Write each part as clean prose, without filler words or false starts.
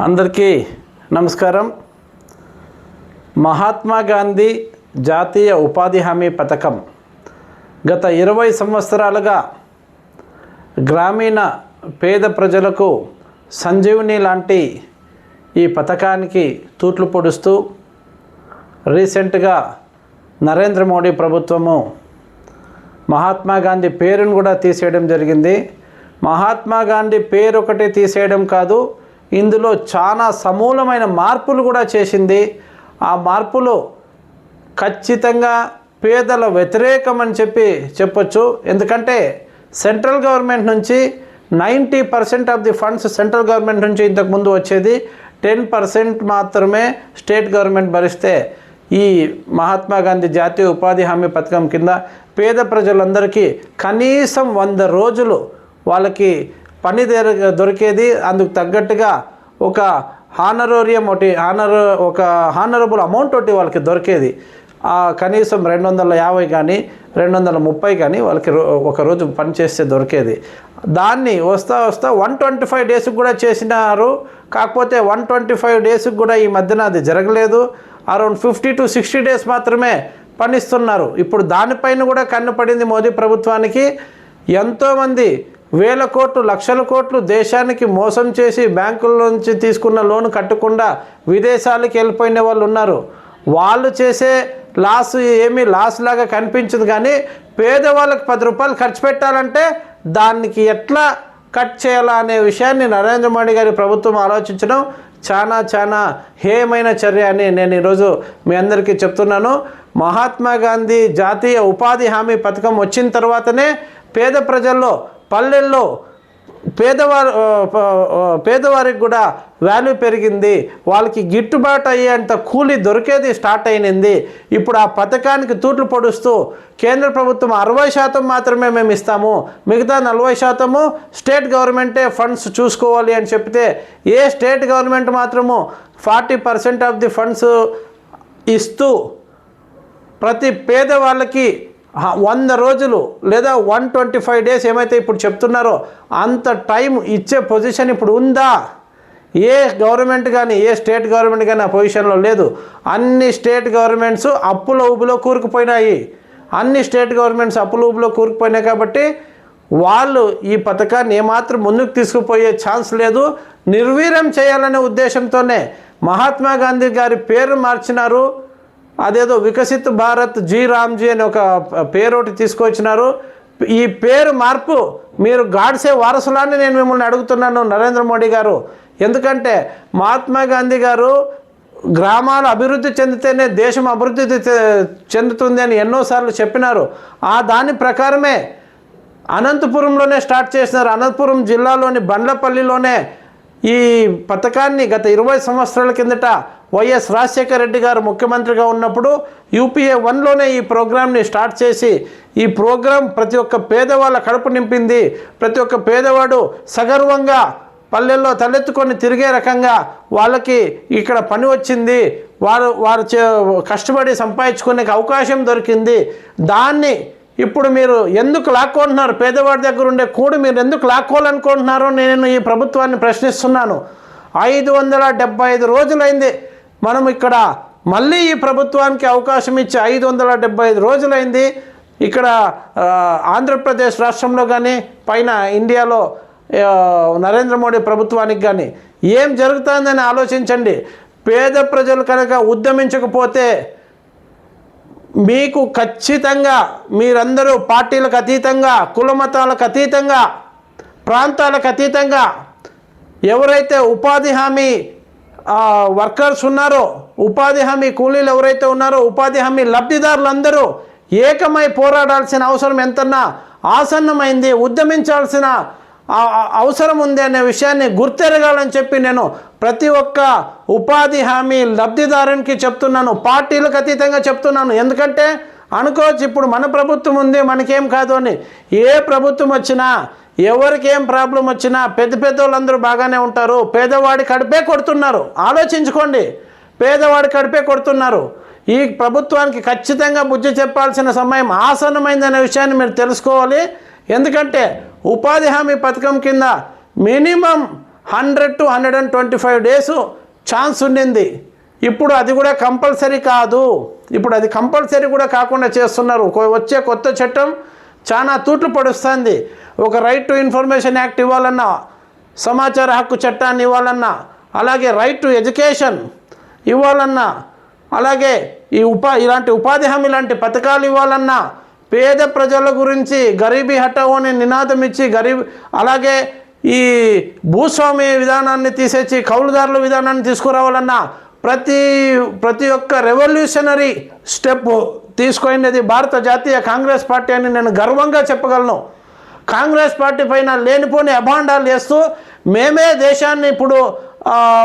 అందరికీ నమస్కారం. మహాత్మా గాంధీ జాతీయ ఉపాధి హామీ పథకం గత 20 సంవత్సరాలుగా గ్రామీణ పేద ప్రజలకు సంజీవని లాంటి ఈ పథకానికి తూట్లు పొడుస్తూ రీసెంట్గా నరేంద్ర మోడీ ప్రభుత్వము మహాత్మా గాంధీ పేరును కూడా తీసేయడం జరిగింది. మహాత్మా గాంధీ పేరు ఒకటి తీసేయడం కాదు, ఇందులో చాలా సమూలమైన మార్పులు కూడా చేసింది. ఆ మార్పులు ఖచ్చితంగా పేదల వ్యతిరేకమని చెప్పొచ్చు. ఎందుకంటే సెంట్రల్ గవర్నమెంట్ నుంచి 90% of the funds central government నుంచి ఇంతకుముందు వచ్చేది, 10% మాత్రమే స్టేట్ గవర్నమెంట్ భరిస్తే ఈ మహాత్మా గాంధీ జాతీయ ఉపాధి హామీ పథకం కింద పేద ప్రజలందరికీ కనీసం 100 రోజులు వాళ్ళకి పని దొరికేది. అందుకు తగ్గట్టుగా ఒక హానరోరియం ఒక హానరబుల్ అమౌంట్ ఒకటి వాళ్ళకి దొరికేది. కనీసం 250 కానీ 230 కానీ వాళ్ళకి ఒకరోజు పని చేస్తే దొరికేది. దాన్ని వస్తా 125 డేస్కి కూడా చేసినారు. కాకపోతే 125 డేస్కి కూడా ఈ మధ్యన అది జరగలేదు. అరౌండ్ 50 to 60 డేస్ మాత్రమే పనిస్తున్నారు. ఇప్పుడు దానిపైన కూడా కన్ను పడింది మోదీ ప్రభుత్వానికి. ఎంతోమంది వేల కోట్లు లక్షల కోట్లు దేశానికి మోసం చేసి బ్యాంకుల నుంచి తీసుకున్న లోను కట్టకుండా విదేశాలకు వెళ్ళిపోయిన వాళ్ళు ఉన్నారు. వాళ్ళు చేసే లాస్ ఏమీ లాస్ లాగా కనిపించదు, కానీ పేదవాళ్ళకి 10 రూపాయలు ఖర్చు పెట్టాలంటే దానికి ఎట్లా కట్ చేయాలా అనే విషయాన్ని నరేంద్ర మోడీ గారి ప్రభుత్వం ఆలోచించడం చాలా హేయమైన చర్య అని నేను ఈరోజు మీ అందరికీ చెప్తున్నాను. మహాత్మా గాంధీ జాతీయ ఉపాధి హామీ పథకం వచ్చిన తర్వాతనే పేద ప్రజల్లో పల్లెల్లో పేదవారికి కూడా వాల్యూ పెరిగింది. వాళ్ళకి గిట్టుబాటు అయ్యేంత కూలీ దొరికేది స్టార్ట్ అయినది. ఇప్పుడు ఆ పథకానికి తూట్లు పొడుస్తూ కేంద్ర ప్రభుత్వం 60% మాత్రమే మేము ఇస్తాము, మిగతా 40% స్టేట్ గవర్నమెంటే ఫండ్స్ చూసుకోవాలి అని చెప్తే, ఏ స్టేట్ గవర్నమెంట్ మాత్రము 40% ఆఫ్ ది ఫండ్స్ ఇస్తూ ప్రతి పేదవాళ్ళకి 100 రోజులు లేదా 125 డేస్ ఏమైతే ఇప్పుడు చెప్తున్నారో అంత టైం ఇచ్చే పొజిషన్ ఇప్పుడు ఉందా? ఏ గవర్నమెంట్ కానీ ఏ స్టేట్ గవర్నమెంట్ కానీ ఆ పొజిషన్లో లేదు. అన్ని స్టేట్ గవర్నమెంట్స్ అప్పుల ఊబిలో కూరుకుపోయినాయి. కూరుకుపోయినాయి కాబట్టి వాళ్ళు ఈ పథకాన్ని ఏమాత్రం ముందుకు తీసుకుపోయే ఛాన్స్ లేదు. నిర్వీర్యం చేయాలనే ఉద్దేశంతోనే మహాత్మా గాంధీ గారి పేరు మార్చినారు. అదేదో వికసిత్ భారత్ రామ్జీ అని ఒక పేరు ఒకటి తీసుకొచ్చినారు. ఈ పేరు మార్పు మీరు గాడ్సే వారసులాన్ని నేను మిమ్మల్ని అడుగుతున్నాను నరేంద్ర మోడీ గారు. ఎందుకంటే మహాత్మా గాంధీ గారు గ్రామాలు అభివృద్ధి చెందితేనే దేశం అభివృద్ధి చెందుతుంది అని ఎన్నోసార్లు చెప్పినారు. దాని ప్రకారమే అనంతపురంలోనే స్టార్ట్ చేసినారు. అనంతపురం జిల్లాలోని బండ్లపల్లిలోనే ఈ పథకాన్ని గత 20 సంవత్సరాల కిందట వైఎస్ రాజశేఖర రెడ్డి గారు ముఖ్యమంత్రిగా ఉన్నప్పుడు UPA 1లోనే ఈ ప్రోగ్రామ్ని స్టార్ట్ చేసి ఈ ప్రోగ్రాం ప్రతి ఒక్క పేదవాళ్ళ కడుపు నింపింది. ప్రతి ఒక్క పేదవాడు సగర్వంగా పల్లెల్లో తలెత్తుకొని తిరిగే రకంగా వాళ్ళకి ఇక్కడ పని వచ్చింది, వారు కష్టపడి సంపాదించుకునే అవకాశం దొరికింది. దాన్ని ఇప్పుడు మీరు ఎందుకు లాక్కుంటున్నారు? పేదవాడి దగ్గర ఉండే కూడి మీరు ఎందుకు లాక్కోవాలనుకుంటున్నారో నేను ఈ ప్రభుత్వాన్ని ప్రశ్నిస్తున్నాను. 575 రోజులైంది మనం ఇక్కడ మళ్ళీ ఈ ప్రభుత్వానికి అవకాశం ఇచ్చి 575 రోజులైంది. ఇక్కడ ఆంధ్రప్రదేశ్ రాష్ట్రంలో కానీ పైన ఇండియాలో నరేంద్ర మోడీ ప్రభుత్వానికి కానీ ఏం జరుగుతుందని ఆలోచించండి. పేద ప్రజలు కనుక ఉద్యమించకపోతే మీకు ఖచ్చితంగా మీరందరూ పార్టీలకు అతీతంగా, కుల మతాలకు అతీతంగా, ప్రాంతాలకు అతీతంగా ఎవరైతే ఉపాధి హామీ వర్కర్స్ ఉన్నారో, ఉపాధి హామీ కూలీలు ఎవరైతే ఉన్నారో, ఉపాధి హామీ లబ్ధిదారులందరూ ఏకమై పోరాడాల్సిన అవసరం ఎంతన్నా ఆసన్నమైంది. ఉద్యమించాల్సిన అవసరం ఉంది అనే విషయాన్ని గుర్తెరగాలని చెప్పి నేను ప్రతి ఒక్క ఉపాధి హామీ లబ్ధిదారునికి చెప్తున్నాను. పార్టీలకు అతీతంగా చెప్తున్నాను. ఎందుకంటే అనుకోవచ్చు ఇప్పుడు మన ప్రభుత్వం ఉంది మనకేం కాదు అని. ఏ ప్రభుత్వం వచ్చినా ఎవరికి ఏం ప్రాబ్లం వచ్చినా పెద్ద వాళ్ళందరూ బాగానే ఉంటారు. పేదవాడి కడిపే కొడుతున్నారు. ఆలోచించుకోండి, పేదవాడి కడిపే కొడుతున్నారు. ఈ ప్రభుత్వానికి ఖచ్చితంగా బుద్ధి చెప్పాల్సిన సమయం ఆసన్నమైందనే విషయాన్ని మీరు తెలుసుకోవాలి. ఎందుకంటే ఉపాధి హామీ పథకం కింద మినిమం 100 to 125 డేస్ ఛాన్స్ ఉండింది. ఇప్పుడు అది కూడా కంపల్సరీ కాదు. ఇప్పుడు అది కంపల్సరీ కూడా కాకుండా చేస్తున్నారు. వచ్చే కొత్త చట్టం చాలా తూట్లు పడుస్తుంది. ఒక రైట్ టు ఇన్ఫర్మేషన్ యాక్ట్ ఇవ్వాలన్నా, సమాచార హక్కు చట్టాన్ని ఇవ్వాలన్నా, అలాగే రైట్ టు ఎడ్యుకేషన్ ఇవ్వాలన్నా, అలాగే ఇలాంటి ఉపాధి హామీ లాంటి పథకాలు ఇవ్వాలన్నా, పేద ప్రజల గురించి గరీబీ హటావో అని నినాదం ఇచ్చి అలాగే ఈ భూస్వామి విధానాన్ని తీసేసి కౌలుదారుల విధానాన్ని తీసుకురావాలన్నా ప్రతి ఒక్క రెవల్యూషనరీ స్టెప్ తీసుకున్నది భారత జాతీయ కాంగ్రెస్ పార్టీ అని నేను గర్వంగా చెప్పగలను. కాంగ్రెస్ పార్టీ పైన లేనిపోని అభాండాలు చేస్తూ మేమే దేశాన్ని ఇప్పుడు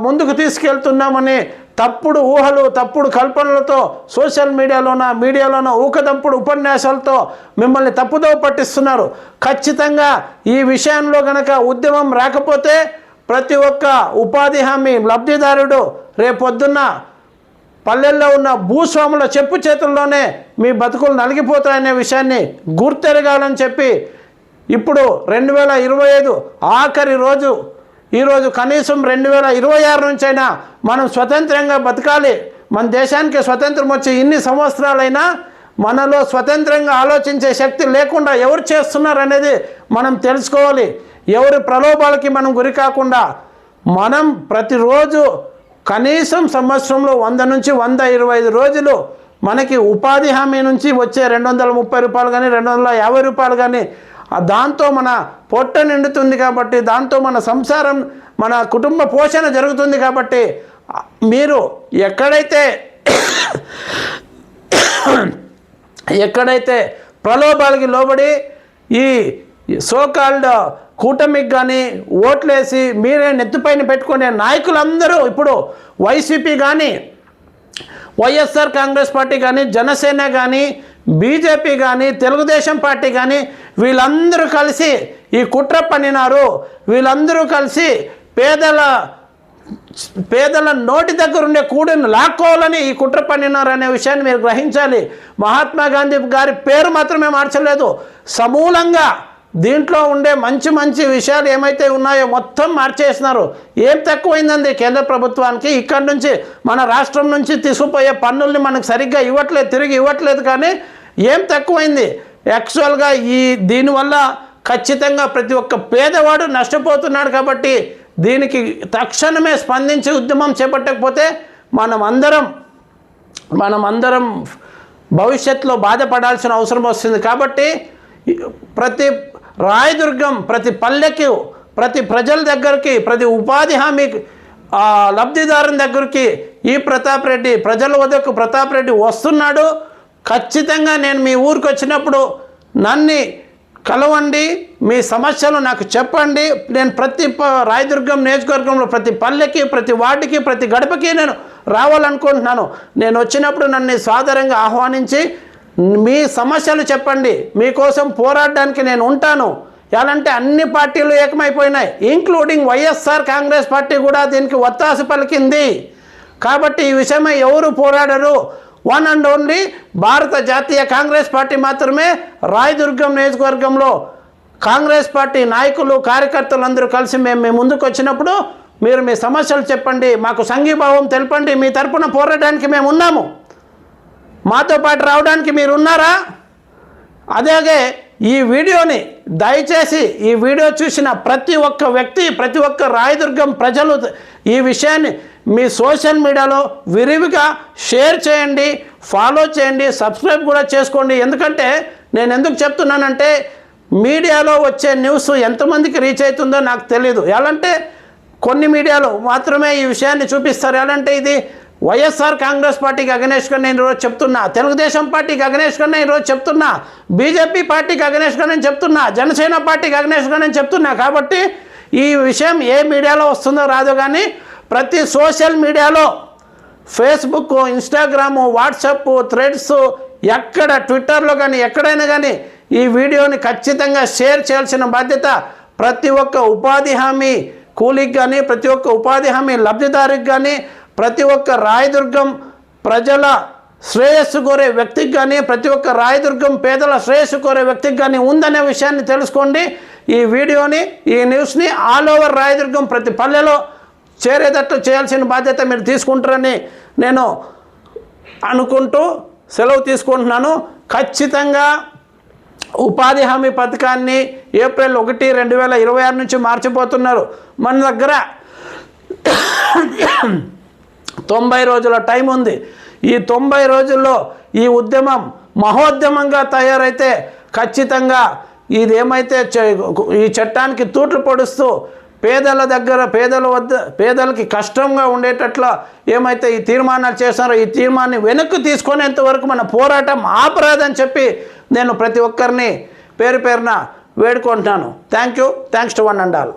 ముందుకు తీసుకెళ్తున్నామని తప్పుడు ఊహలు, తప్పుడు కల్పనలతో సోషల్ మీడియాలోన ఊకదంపుడు ఉపన్యాసాలతో మిమ్మల్ని తప్పుదోవ పట్టిస్తున్నారు. ఖచ్చితంగా ఈ విషయంలో గనక ఉద్యమం రాకపోతే ప్రతి ఒక్క ఉపాధి హామీ లబ్ధిదారుడు రేపొద్దున్న పల్లెల్లో ఉన్న భూస్వాముల చెప్పు చేతుల్లోనే మీ బతుకులు నలిగిపోతాయనే విషయాన్ని గుర్తెరగాలని చెప్పి ఇప్పుడు 2025 ఆఖరి రోజు, ఈరోజు కనీసం 2026 నుంచైనా మనం స్వతంత్రంగా బతకాలి. మన దేశానికి స్వతంత్రం వచ్చి ఇన్ని సంవత్సరాలైనా మనలో స్వతంత్రంగా ఆలోచించే శక్తి లేకుండా ఎవరు చేస్తున్నారు అనేది మనం తెలుసుకోవాలి. ఎవరి ప్రలోభాలకి మనం గురి కాకుండా మనం ప్రతిరోజు కనీసం సంవత్సరంలో 100 నుంచి 125 రోజులు మనకి ఉపాధి హామీ నుంచి వచ్చే 230 రూపాయలు కానీ 250 రూపాయలు కానీ దాంతో మన పొట్ట నిండుతుంది కాబట్టి, దాంతో మన సంసారం, మన కుటుంబ పోషణ జరుగుతుంది కాబట్టి మీరు ఎక్కడైతే ప్రలోభాలకి లోబడి ఈ సోకాల్డ్ కూటమికి కానీ ఓట్లేసి మీరే నెత్తిపైన పెట్టుకునే నాయకులందరూ ఇప్పుడు వైసీపీ కానీ, వైఎస్ఆర్ కాంగ్రెస్ పార్టీ కానీ, జనసేన కానీ, బీజేపీ కానీ, తెలుగుదేశం పార్టీ కానీ వీళ్ళందరూ కలిసి ఈ కుట్ర పన్నినారు. వీళ్ళందరూ కలిసి పేదల నోటి దగ్గర ఉండే కూడిని లాక్కోవాలని ఈ కుట్ర పన్నినారు అనే విషయాన్ని మీరు గ్రహించాలి. మహాత్మా గాంధీ గారి పేరు మాత్రమే మార్చలేదు, సమూలంగా దీంట్లో ఉండే మంచి విషయాలు ఏమైతే ఉన్నాయో మొత్తం మార్చేసినారు. ఏం తక్కువైందండి కేంద్ర ప్రభుత్వానికి? ఇక్కడి నుంచి మన రాష్ట్రం నుంచి తీసుకుపోయే పన్నుల్ని మనకు సరిగ్గా తిరిగి ఇవ్వట్లేదు. కానీ ఏం తక్కువైంది? యాక్చువల్గా దీనివల్ల ఖచ్చితంగా ప్రతి ఒక్క పేదవాడు నష్టపోతున్నాడు. కాబట్టి దీనికి తక్షణమే స్పందించి ఉద్యమం చేపట్టకపోతే మనమందరం భవిష్యత్తులో బాధపడాల్సిన అవసరం వస్తుంది. కాబట్టి ప్రతి రాయదుర్గం, ప్రతి పల్లెకి, ప్రతి ప్రజల దగ్గరికి, ప్రతి ఉపాధి హామీ లబ్ధిదారుని దగ్గరికి ఈ ప్రతాప్ రెడ్డి, ప్రజల వద్దకు ప్రతాప్ రెడ్డి వస్తున్నాడు. ఖచ్చితంగా నేను మీ ఊరికి వచ్చినప్పుడు నన్ను కలవండి, మీ సమస్యలు నాకు చెప్పండి. నేను ప్రతి రాయదుర్గం నియోజకవర్గంలో ప్రతి పల్లెకి, ప్రతి వార్డుకి, ప్రతి గడపకి నేను రావాలనుకుంటున్నాను. నేను వచ్చినప్పుడు నన్ను సాదరంగా ఆహ్వానించి మీ సమస్యలు చెప్పండి, మీకోసం పోరాడడానికి నేను ఉంటాను. ఎలాంటే అన్ని పార్టీలు ఏకమైపోయినాయి, ఇంక్లూడింగ్ వైఎస్ఆర్ కాంగ్రెస్ పార్టీ కూడా దీనికి ఒత్తాసు పలికింది. కాబట్టి ఈ విషయమై ఎవరు పోరాడరు. వన్ అండ్ ఓన్లీ భారత జాతీయ కాంగ్రెస్ పార్టీ మాత్రమే రాయదుర్గం నియోజకవర్గంలో కాంగ్రెస్ పార్టీ నాయకులు, కార్యకర్తలు అందరూ కలిసి మేము మీ ముందుకు వచ్చినప్పుడు మీరు మీ సమస్యలు చెప్పండి, మాకు సంఘీభావం తెలపండి, మీ తరపున పోరాడడానికి మేము ఉన్నాము, మాతో పాటు రావడానికి మీరు ఉన్నారా? అలాగే ఈ వీడియోని దయచేసి ఈ వీడియో చూసిన ప్రతి ఒక్క వ్యక్తి, ప్రతి ఒక్క రాయదుర్గం ప్రజలు ఈ విషయాన్ని మీ సోషల్ మీడియాలో విరివిగా షేర్ చేయండి, ఫాలో చేయండి, సబ్స్క్రైబ్ కూడా చేసుకోండి. ఎందుకంటే నేను ఎందుకు చెప్తున్నానంటే మీడియాలో వచ్చే న్యూస్ ఎంతమందికి రీచ్ అవుతుందో నాకు తెలీదు. ఎలాంటే కొన్ని మీడియాలో మాత్రమే ఈ విషయాన్ని చూపిస్తారు. ఎలాంటే ఇది వైఎస్ఆర్ కాంగ్రెస్ పార్టీకి అగెనెస్ట్గా నేను ఈరోజు చెప్తున్నా, తెలుగుదేశం పార్టీకి అగెనెస్ట్గా నేను ఈరోజు చెప్తున్నా, బీజేపీ పార్టీకి అగెనెస్ట్గా నేను చెప్తున్నా, జనసేన పార్టీకి అగెనెస్ట్గా నేను చెప్తున్నా. కాబట్టి ఈ విషయం ఏ మీడియాలో వస్తుందో రాదో కానీ ప్రతి సోషల్ మీడియాలో, ఫేస్బుక్, ఇన్స్టాగ్రాము, వాట్సాప్, థ్రెడ్స్, ఎక్కడ ట్విట్టర్లో కానీ ఎక్కడైనా కానీ ఈ వీడియోని ఖచ్చితంగా షేర్ చేయాల్సిన బాధ్యత ప్రతి ఒక్క ఉపాధి హామీ కూలీకి కానీ, ప్రతి ఒక్క ఉపాధి హామీ లబ్ధిదారికి కానీ, ప్రతి ఒక్క రాయదుర్గం ప్రజల శ్రేయస్సు కోరే వ్యక్తికి కానీ, ప్రతి ఒక్క రాయదుర్గం పేదల శ్రేయస్సు కోరే వ్యక్తికి కానీ ఉందనే విషయాన్ని తెలుసుకోండి. ఈ వీడియోని, ఈ న్యూస్ని ఆల్ ఓవర్ రాయదుర్గం ప్రతి పల్లెలో చేరేటట్లు చేయాల్సిన బాధ్యత మీరు తీసుకుంటారని నేను అనుకుంటూ సెలవు తీసుకుంటున్నాను. ఖచ్చితంగా ఉపాధి హామీ పథకాన్ని ఏప్రిల్ 1, 2026 నుంచి మార్చిపోతున్నారు. మన దగ్గర 90 రోజుల టైం ఉంది. ఈ 90 రోజుల్లో ఈ ఉద్యమం మహోద్యమంగా తయారైతే ఖచ్చితంగా ఇదేమైతే ఈ చట్టానికి తూట్లు పొడుస్తూ పేదలకి కష్టంగా ఉండేటట్ల ఏమైతే ఈ తీర్మానాలు చేస్తారో ఈ తీర్మానాన్ని వెనక్కి తీసుకునేంత వరకు మన పోరాటం ఆపరాదని చెప్పి నేను ప్రతి ఒక్కరిని పేరు పేరున వేడుకుంటున్నాను. Thanks to one and all.